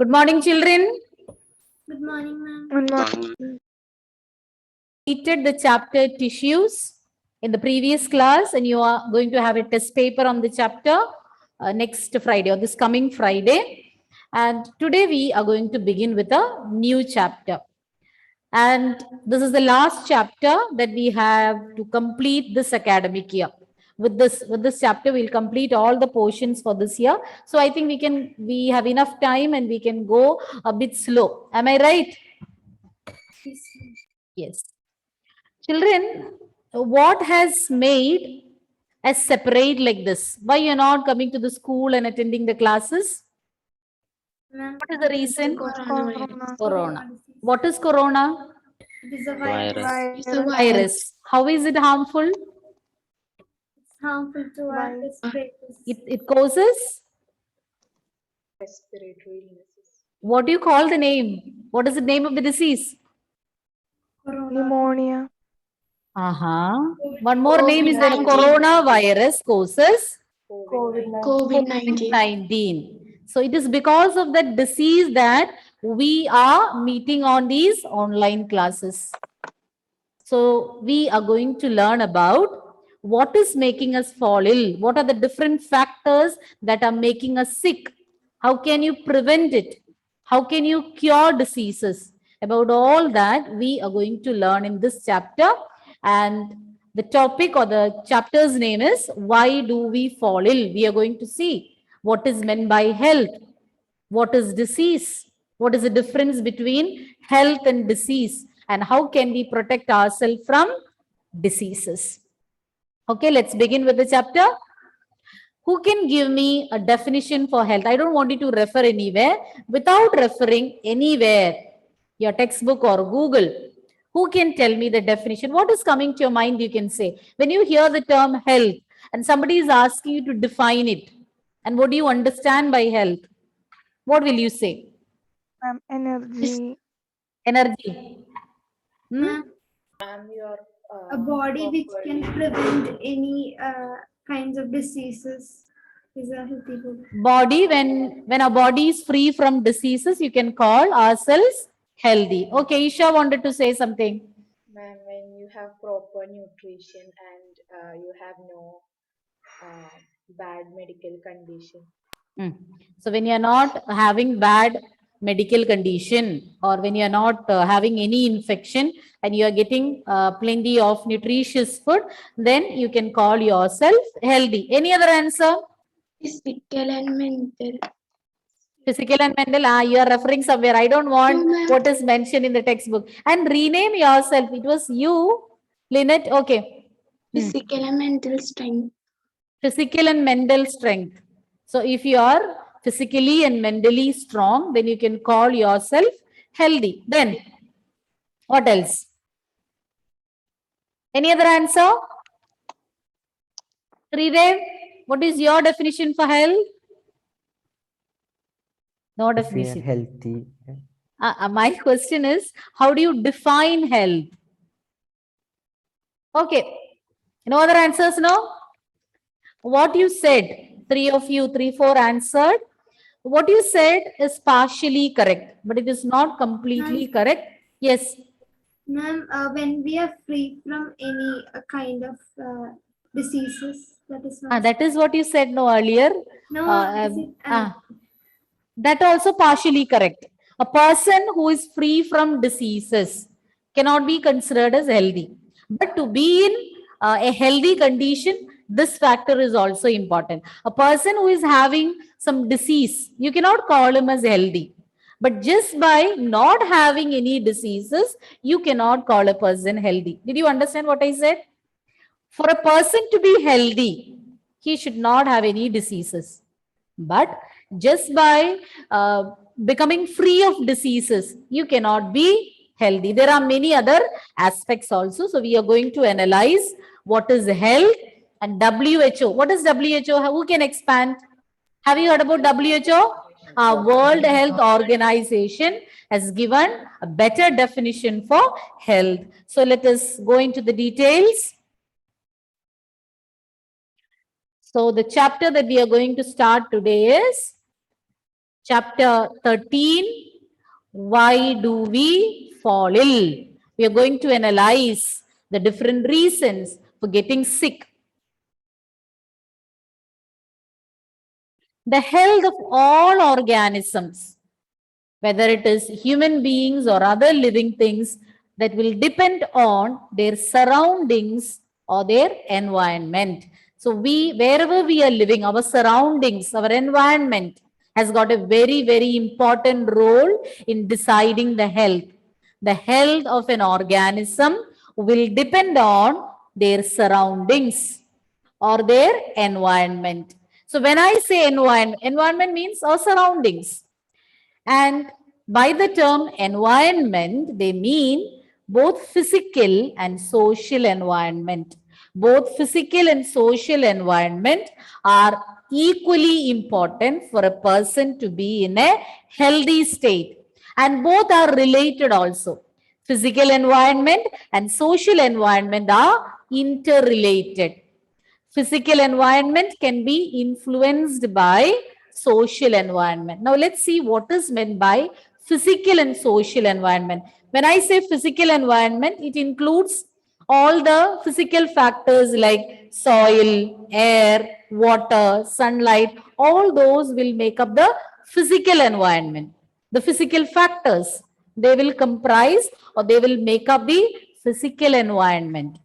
Good morning, children. Good morning, ma'am. Good morning. Completed the chapter tissues in the previous class, and you are going to have a test paper on the chapter next Friday or this coming Friday. And today we are going to begin with a new chapter. And this is the last chapter that we have to complete this academic year. With this chapter, we'll complete all the portions for this year. So I think we have enough time and we can go a bit slow. Am I right? Yes. Children, what has made us separate like this? Why you're not coming to the school and attending the classes? Ma'am, What is the reason? Corona. Corona. What is corona? It is a virus. It's a Virus. How is it harmful? It's harmful to our respirators. It causes? Respiratory illnesses. What do you call the name? What is the name of the disease? Corona. Pneumonia. One more name is there. Coronavirus causes COVID-19. 19. So it is because of that disease that we are meeting on these online classes. So we are going to learn about what is making us fall ill. What are the different factors that are making us sick? How can you prevent it? How can you cure diseases? About all that we are going to learn in this chapter. And the topic or the chapter's name is Why Do We Fall Ill? We are going to see what is meant by health. What is disease? What is the difference between health and disease? And how can we protect ourselves from diseases? Okay, let's begin with the chapter. Who can give me a definition for health? I don't want you to refer anywhere. Without referring anywhere, your textbook or Google, who can tell me the definition? What is coming to your mind, you can say. When you hear the term health and somebody is asking you to define it, and what do you understand by health? What will you say? Energy. Energy. Ma'am, a body which can prevent any kinds of diseases is a healthy body. Body, when our body is free from diseases, you can call ourselves healthy. Okay, Isha wanted to say something. Ma'am, when you have proper nutrition and you have no bad medical condition. So when you are not having bad medical condition or when you are not having any infection and you are getting plenty of nutritious food, then you can call yourself healthy. Any other answer? Physical and mental. Physical and mental, you are referring somewhere. I don't want what is mentioned in the textbook. And rename yourself. It was you, Lynette. Okay. Physical and mental strength. Physical and mental strength. So if you are physically and mentally strong, then you can call yourself healthy. Then what else? Any other answer? Tridev, what is your definition for health? No definition. Healthy. My question is, how do you define health? Okay. No other answers, no? What you said, three, four answered. What you said is partially correct, but it is not completely correct. Yes. Ma'am, when we are free from any kind of diseases, that is what you said no earlier. No, that also partially correct. A person who is free from diseases cannot be considered as healthy. But to be in a healthy condition, this factor is also important. A person who is having some disease, you cannot call him as healthy. But just by not having any diseases, you cannot call a person healthy. Did you understand what I said? For a person to be healthy, he should not have any diseases. But just by becoming free of diseases, you cannot be healthy. There are many other aspects also. So we are going to analyze what is health and WHO. What is WHO? Who can expand? Have you heard about WHO? World Health Organization has given a better definition for health. So let us go into the details. So the chapter that we are going to start today is Chapter 13, why do we fall ill? We are going to analyze the different reasons for getting sick. The health of all organisms, whether it is human beings or other living things, that will depend on their surroundings or their environment. So wherever we are living, our surroundings, our environment has got a very, very important role in deciding the health. The health of an organism will depend on their surroundings or their environment. So when I say environment means our surroundings. And by the term environment, they mean both physical and social environment. Both physical and social environment are equally important for a person to be in a healthy state. And both are related also. Physical environment and social environment are interrelated. Physical environment can be influenced by social environment. Now let's see what is meant by physical and social environment. When I say physical environment, it includes all the physical factors like soil, air, water, sunlight. All those will make up the physical environment. The physical factors, they will comprise or they will make up the physical environment.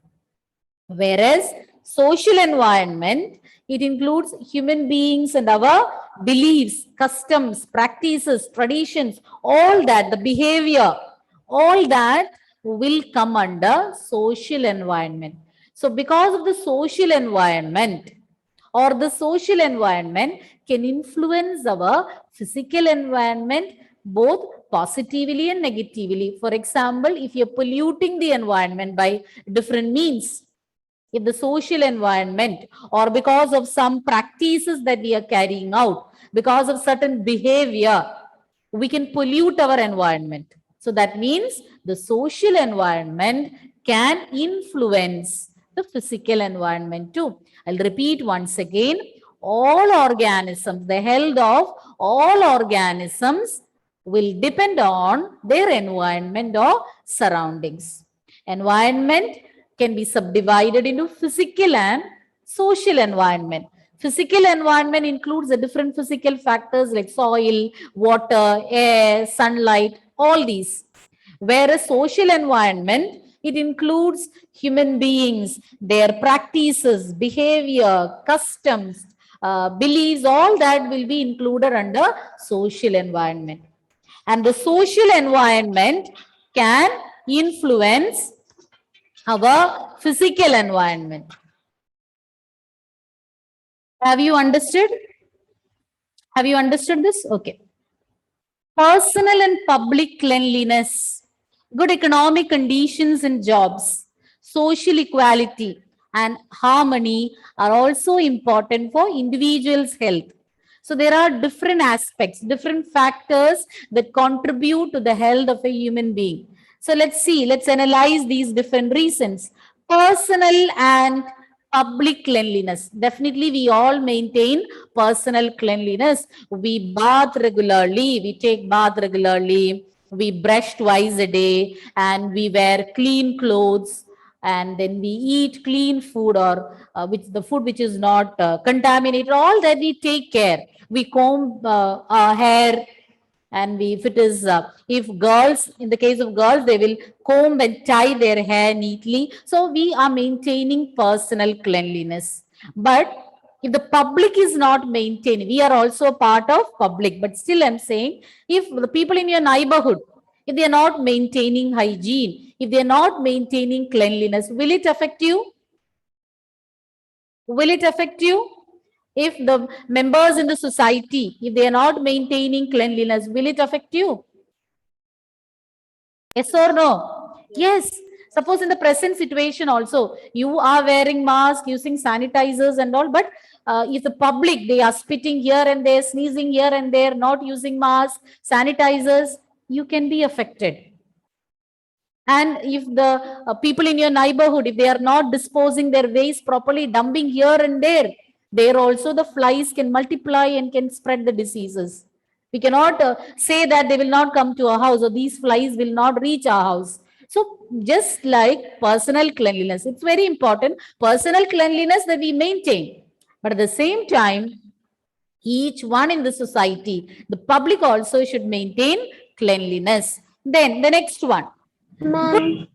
Whereas social environment, it includes human beings and our beliefs, customs, practices, traditions, all that, the behavior, all that will come under social environment. So because of the social environment, or the social environment can influence our physical environment both positively and negatively. For example, if you're polluting the environment by different means, if the social environment or because of some practices that we are carrying out, because of certain behavior, we can pollute our environment. So that means the social environment can influence the physical environment too. I'll repeat once again, all organisms, the health of all organisms will depend on their environment or surroundings. Environment can be subdivided into physical and social environment. Physical environment includes the different physical factors like soil, water, air, sunlight, all these. Whereas social environment, it includes human beings, their practices, behavior, customs, beliefs, all that will be included under social environment. And the social environment can influence our physical environment. Have you understood? Have you understood this? Okay. Personal and public cleanliness, good economic conditions and jobs, social equality and harmony are also important for individuals' health. So there are different aspects, different factors that contribute to the health of a human being. So let's see, let's analyze these different reasons. Personal and public cleanliness. Definitely, we all maintain personal cleanliness. We bath regularly, we take bath regularly, we brush twice a day, and we wear clean clothes, and then we eat clean food or which the food which is not contaminated. All that we take care. We comb our hair, and if it is if girls, in the case of girls, they will comb and tie their hair neatly. So we are maintaining personal cleanliness. But if the public is not maintained, we are also a part of public. But still, I'm saying, if the people in your neighborhood, if they are not maintaining hygiene, if they are not maintaining cleanliness, will it affect you? Will it affect you? If the members in the society, if they are not maintaining cleanliness, will it affect you? Yes or no? Yes. Suppose in the present situation also, you are wearing mask, using sanitizers and all, but if the public, they are spitting here and there, sneezing here and there, not using mask, sanitizers, you can be affected. And if the people in your neighborhood, if they are not disposing their waste properly, dumping here and there also the flies can multiply and can spread the diseases. We cannot say that they will not come to our house or these flies will not reach our house. So just like personal cleanliness, it's very important. Personal cleanliness that we maintain. But at the same time, each one in the society, the public also should maintain cleanliness. Then the next one. Ma'am,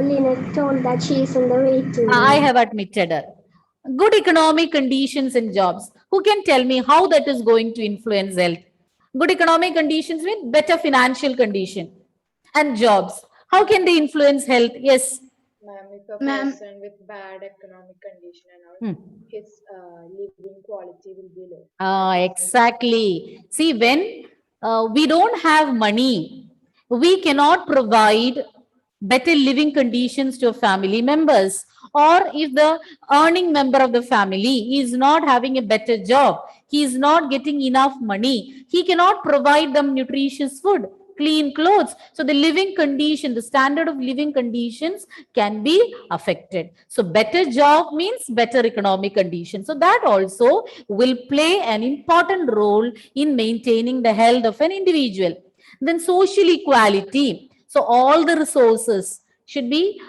Lynette told that she is in the waiting room. I have admitted her. Good economic conditions and jobs. Who can tell me how that is going to influence health? Good economic conditions mean better financial condition and jobs. How can they influence health? Yes. Ma'am, if a Ma'am. person with bad economic condition and all, his living quality will be low. Exactly. See, when we don't have money, we cannot provide better living conditions to family members. Or if the earning member of the family is not having a better job, he is not getting enough money, he cannot provide them nutritious food, clean clothes. So the living condition, the standard of living conditions can be affected. So better job means better economic condition. So that also will play an important role in maintaining the health of an individual. Then social equality. So all the resources should be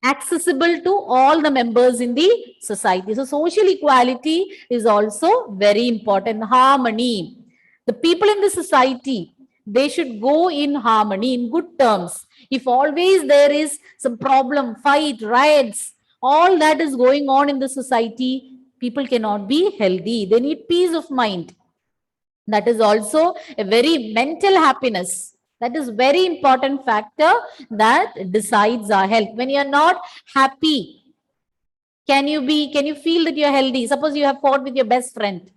accessible to all the members in the society. So social equality is also very important. Harmony. The people in the society, they should go in harmony, in good terms. If always there is some problem, fight, riots, all that is going on in the society, people cannot be healthy. They need peace of mind. That is also a very mental happiness. That is very important factor that decides our health. When you are not happy, can you feel that you are healthy? Suppose you have fought with your best friend.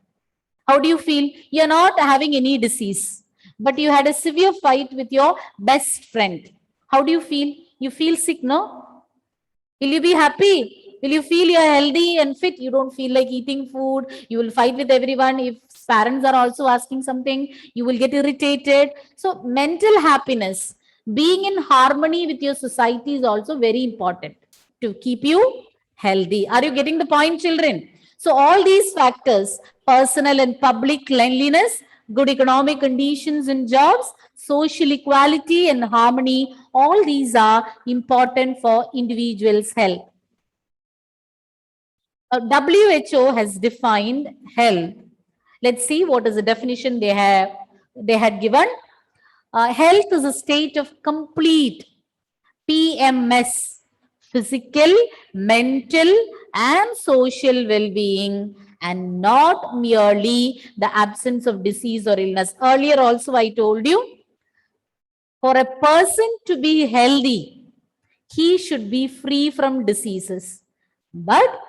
How do you feel? You are not having any disease, but you had a severe fight with your best friend. How do you feel? You feel sick, no? Will you be happy? Will you feel you are healthy and fit? You don't feel like eating food. You will fight with everyone. If parents are also asking something, you will get irritated. So mental happiness, being in harmony with your society is also very important to keep you healthy. Are you getting the point, children? So all these factors, personal and public cleanliness, good economic conditions and jobs, social equality and harmony, all these are important for individuals' health. WHO has defined health. Let's see what is the definition they had given. Health is a state of complete PMS, physical, mental, and social well-being, and not merely the absence of disease or illness. Earlier also I told you, for a person to be healthy, he should be free from diseases. But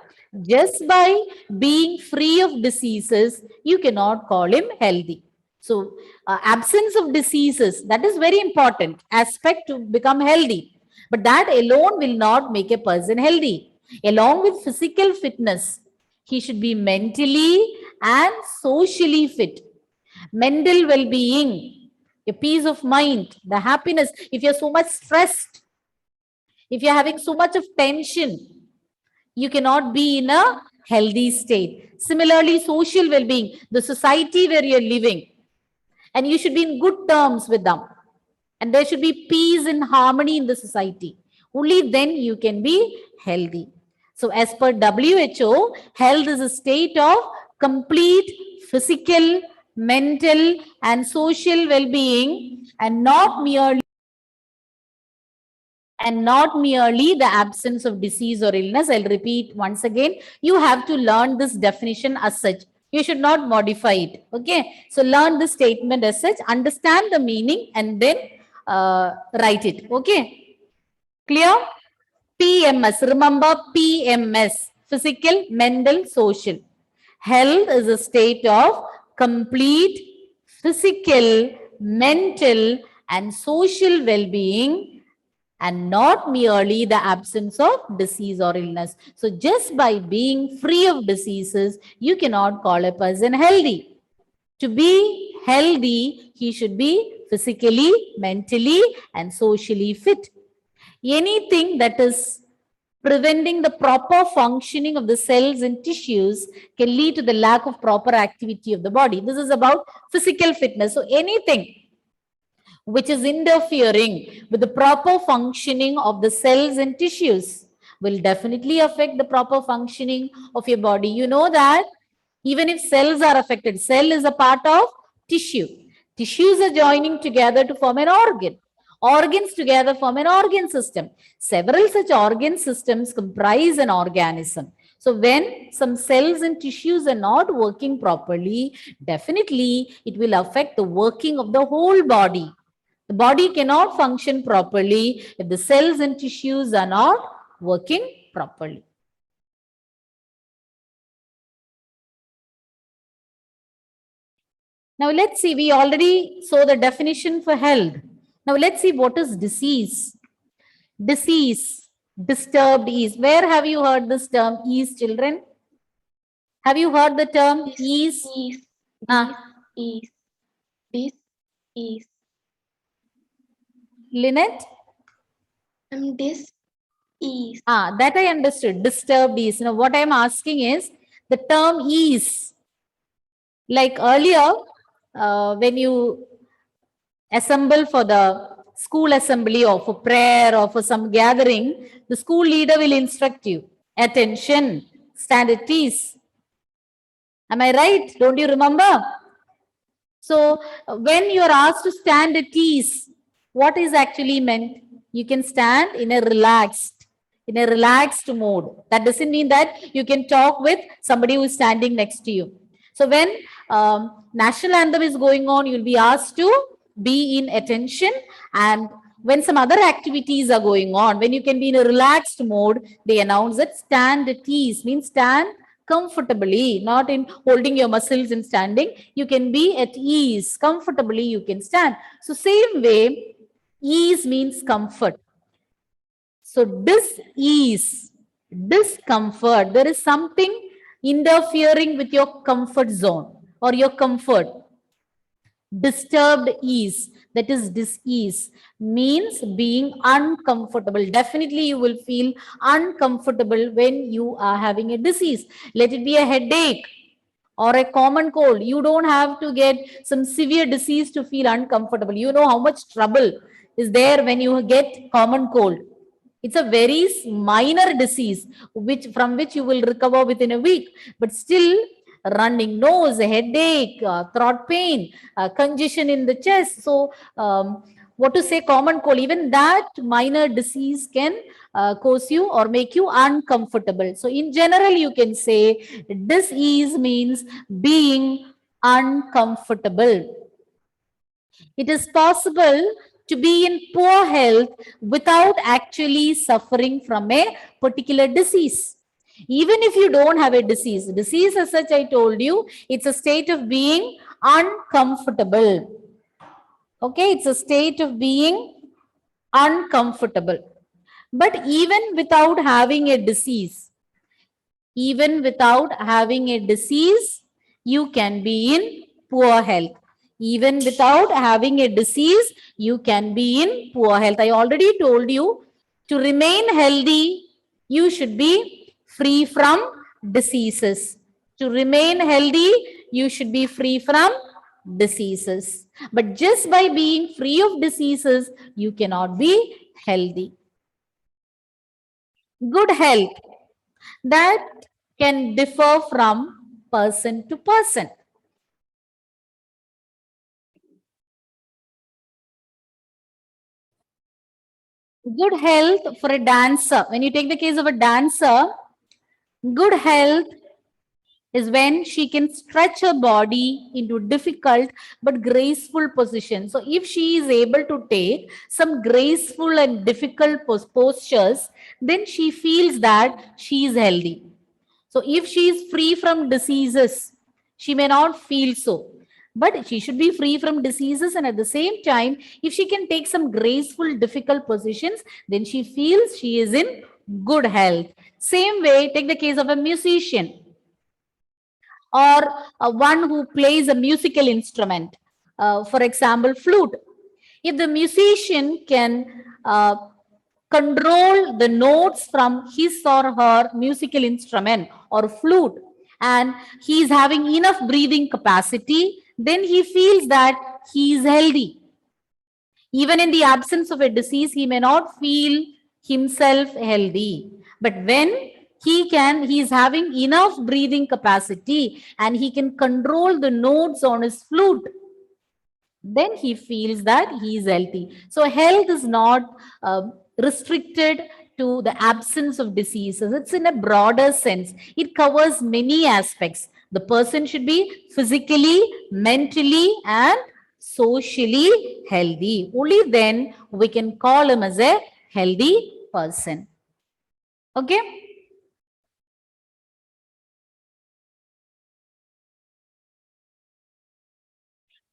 just by being free of diseases, you cannot call him healthy. So absence of diseases, that is very important aspect to become healthy. But that alone will not make a person healthy. Along with physical fitness, he should be mentally and socially fit. Mental well-being, a peace of mind, the happiness. If you're so much stressed, if you're having so much of tension, you cannot be in a healthy state. Similarly, social well-being, the society where you're living, and you should be in good terms with them. And there should be peace and harmony in the society. Only then you can be healthy. So as per WHO, health is a state of complete physical, mental, and social well-being, and not merely the absence of disease or illness. I'll repeat once again. You have to learn this definition as such. You should not modify it. Okay. So learn this statement as such, understand the meaning, and then write it. Okay. Clear? PMS. Remember PMS. Physical, mental, social. Health is a state of complete physical, mental, and social well-being, and not merely the absence of disease or illness. So just by being free of diseases, you cannot call a person healthy. To be healthy, he should be physically, mentally, and socially fit. Anything that is preventing the proper functioning of the cells and tissues can lead to the lack of proper activity of the body. This is about physical fitness. So anything which is interfering with the proper functioning of the cells and tissues will definitely affect the proper functioning of your body. You know that even if cells are affected, cell is a part of tissue. Tissues are joining together to form an organ. Organs together form an organ system. Several such organ systems comprise an organism. So when some cells and tissues are not working properly, definitely it will affect the working of the whole body. The body cannot function properly if the cells and tissues are not working properly. Now let's see, we already saw the definition for health. Now let's see what is disease. Disease, disturbed ease. Where have you heard this term ease, children? Have you heard the term ease? Ease. This is. Lynette? This is. That I understood. Disturbed ease. Now what I'm asking is the term ease. Like earlier, when you assemble for the school assembly or for prayer or for some gathering, the school leader will instruct you. Attention, stand at ease. Am I right? Don't you remember? So when you are asked to stand at ease, what is actually meant? You can stand in a relaxed mode. That doesn't mean that you can talk with somebody who is standing next to you. So when national anthem is going on, you'll be asked to be in attention, and when some other activities are going on, when you can be in a relaxed mode, they announce that stand at ease, means stand comfortably, not in holding your muscles and standing. You can be at ease, comfortably you can stand. So same way, ease means comfort. So dis-ease, discomfort, there is something interfering with your comfort zone or your comfort. Disturbed ease, that is dis-ease, means being uncomfortable. Definitely you will feel uncomfortable when you are having a disease. Let it be a headache or a common cold. You don't have to get some severe disease to feel uncomfortable. You know how much trouble is there when you get common cold. It's a very minor disease from which you will recover within a week, but still running nose, headache, throat pain, congestion in the chest. So what to say, common cold, even that minor disease can cause you or make you uncomfortable. So in general, you can say disease means being uncomfortable. It is possible to be in poor health without actually suffering from a particular disease. Even if you don't have a disease as such, I told you, it's a state of being uncomfortable. Okay, it's a state of being uncomfortable. But even without having a disease, you can be in poor health. Even without having a disease, you can be in poor health. I already told you, to remain healthy, you should be free from diseases. To remain healthy, you should be free from diseases. But just by being free of diseases, you cannot be healthy. Good health, that can differ from person to person. Good health for a dancer, when you take the case of a dancer, good health is when she can stretch her body into difficult but graceful positions. So if she is able to take some graceful and difficult postures, then she feels that she is healthy. So if she is free from diseases, she may not feel so. But she should be free from diseases, and at the same time, if she can take some graceful, difficult positions, then she feels she is in good health. Same way, take the case of a musician or one who plays a musical instrument, for example, flute. If the musician can control the notes from his or her musical instrument or flute, and he is having enough breathing capacity, then he feels that he is healthy. Even in the absence of a disease, he may not feel himself healthy. But when he is having enough breathing capacity and he can control the notes on his flute, then he feels that he is healthy. So health is not restricted to the absence of diseases. It's in a broader sense. It covers many aspects. The person should be physically, mentally, and socially healthy. Only then we can call him as a healthy person. Okay?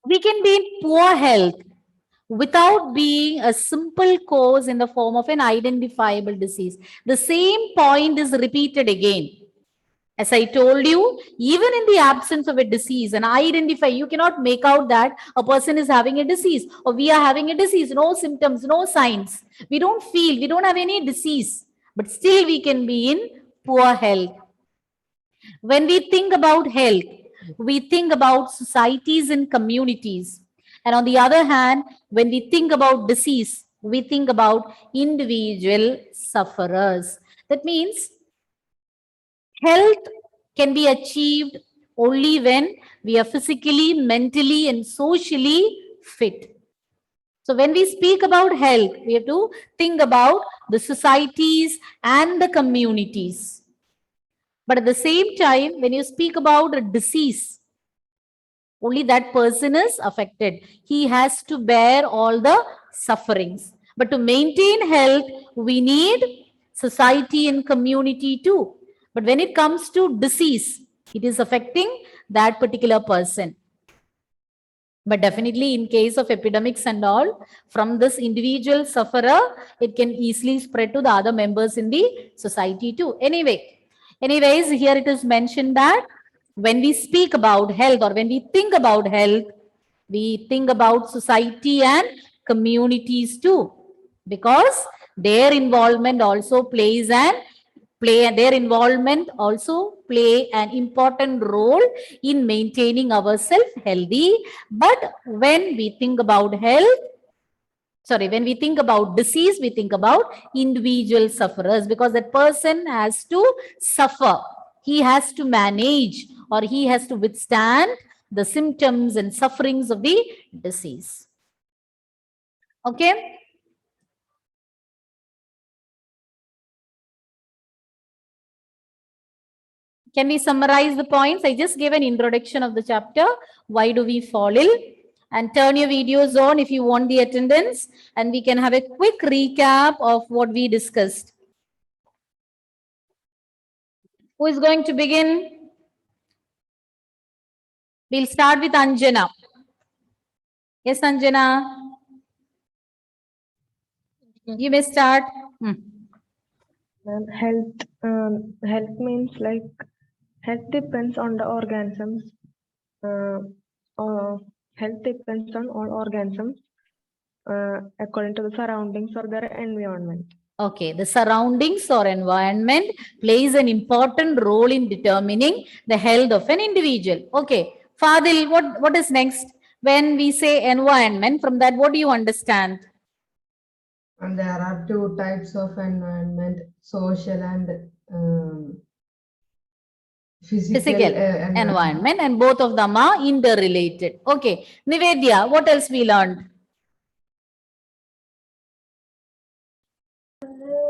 We can be in poor health without being a simple cause in the form of an identifiable disease. The same point is repeated again. As I told you, even in the absence of a disease, and identify, you cannot make out that a person is having a disease or we are having a disease, no symptoms, no signs. We don't feel, we don't have any disease, but still we can be in poor health. When we think about health, we think about societies and communities. And on the other hand, when we think about disease, we think about individual sufferers. That means health can be achieved only when we are physically, mentally, and socially fit. So when we speak about health, we have to think about the societies and the communities. But at the same time, when you speak about a disease, only that person is affected. He has to bear all the sufferings. But to maintain health, we need society and community too. But when it comes to disease, it is affecting that particular person. But definitely in case of epidemics and all, from this individual sufferer, it can easily spread to the other members in the society too. Anyways, here it is mentioned that when we speak about health or when we think about health, we think about society and communities too, because their involvement also plays an important role in maintaining ourselves healthy. But when we think about when we think about disease, we think about individual sufferers, because that person has to suffer. He has to manage or he has to withstand the symptoms and sufferings of the disease. Okay? Can we summarize the points? I just gave an introduction of the chapter. Why do we fall ill? And turn your videos on if you want the attendance, and we can have a quick recap of what we discussed. Who is going to begin? We'll start with Anjana. Yes, Anjana. You may start. Health means like health depends on the organisms. Health depends on all organisms according to the surroundings or their environment. Okay, the surroundings or environment plays an important role in determining the health of an individual. Okay, Fadil, what is next? When we say environment, from that, what do you understand? And there are two types of environment, social and physical environment, and both of them are interrelated. Okay, Nivedya, what else we learned?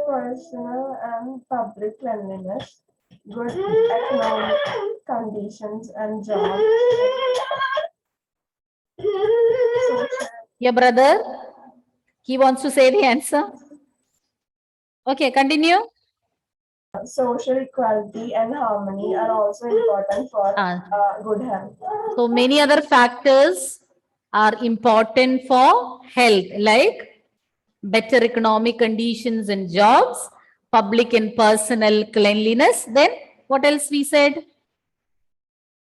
Personal and public cleanliness, good economic conditions and jobs. Your brother, he wants to say the answer. Okay, continue. Social equality and harmony are also important for good health. So many other factors are important for health, like better economic conditions and jobs, public and personal cleanliness. Then what else we said?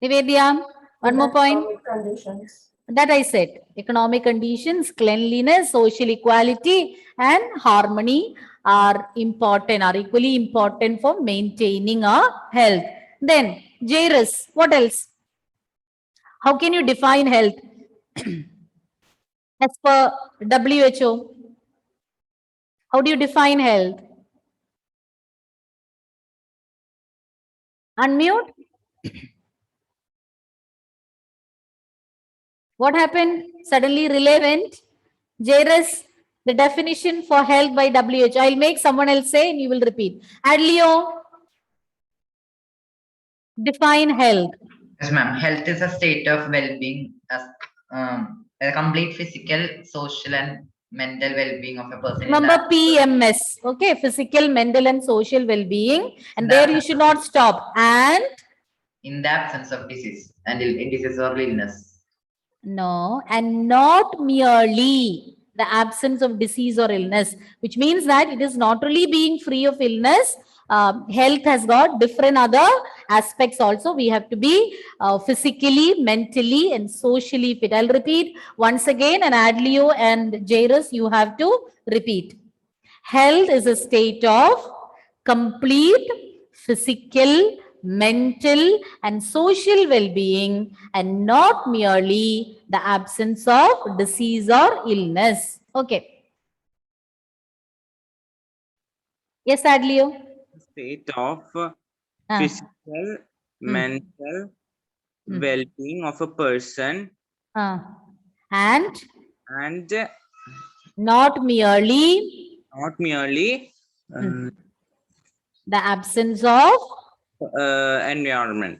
Nivedya, one more point. Conditions. That I said. Economic conditions, cleanliness, social equality, and harmony are important, are equally important for maintaining our health. Then, Jairus, what else? How can you define health? As per WHO, how do you define health? Unmute. What happened? Suddenly relay went. Jairus, the definition for health by WHO. I'll make someone else say and you will repeat. Adlio, define health. Yes, ma'am. Health is a state of well-being, as a complete physical, social, and mental well-being of a person. Remember PMS, okay? Physical, mental, and social well-being. And there you should not stop. And? In the absence of disease and disease or illness. No, and not merely the absence of disease or illness, which means that it is not only being free of illness. Health has got different other aspects also. We have to be physically, mentally, and socially fit. I'll repeat once again, and Adlio and Jairus, you have to repeat. Health is a state of complete physical, mental, and social well-being, and not merely the absence of disease or illness. Okay. Yes, Adlio. State of physical, mental well-being of a person, and not merely the absence of environment.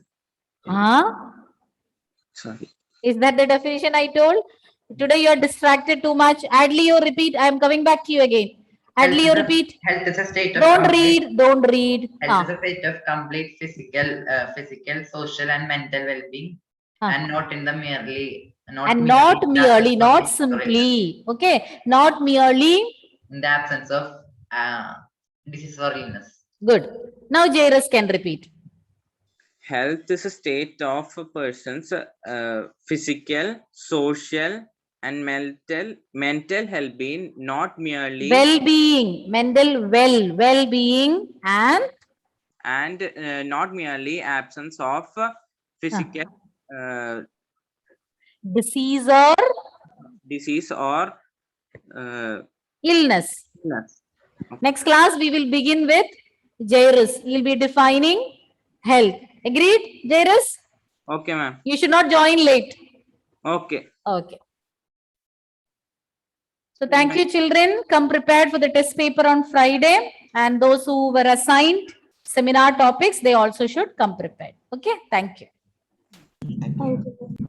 Sorry. Is that the definition I told? Today you are distracted too much. Adlio, repeat. I am coming back to you again. Adlio, repeat. Health is a state of Don't read. Health is a state of complete physical, social, and mental well-being, and not in the merely. Not simply. Okay. Not merely. In the absence of disease or illness. Good. Now Jairus can repeat. Health is a state of a person's physical, social, and mental well-being, not merely well-being, mental well-being, and not merely absence of physical disease or illness. Next class we will begin with Jairus. He will be defining health. Agreed, Jairus? Okay, ma'am. You should not join late. Okay. Okay. So thank you, children. Come prepared for the test paper on Friday. And those who were assigned seminar topics, they also should come prepared. Okay. Thank you. Thank you.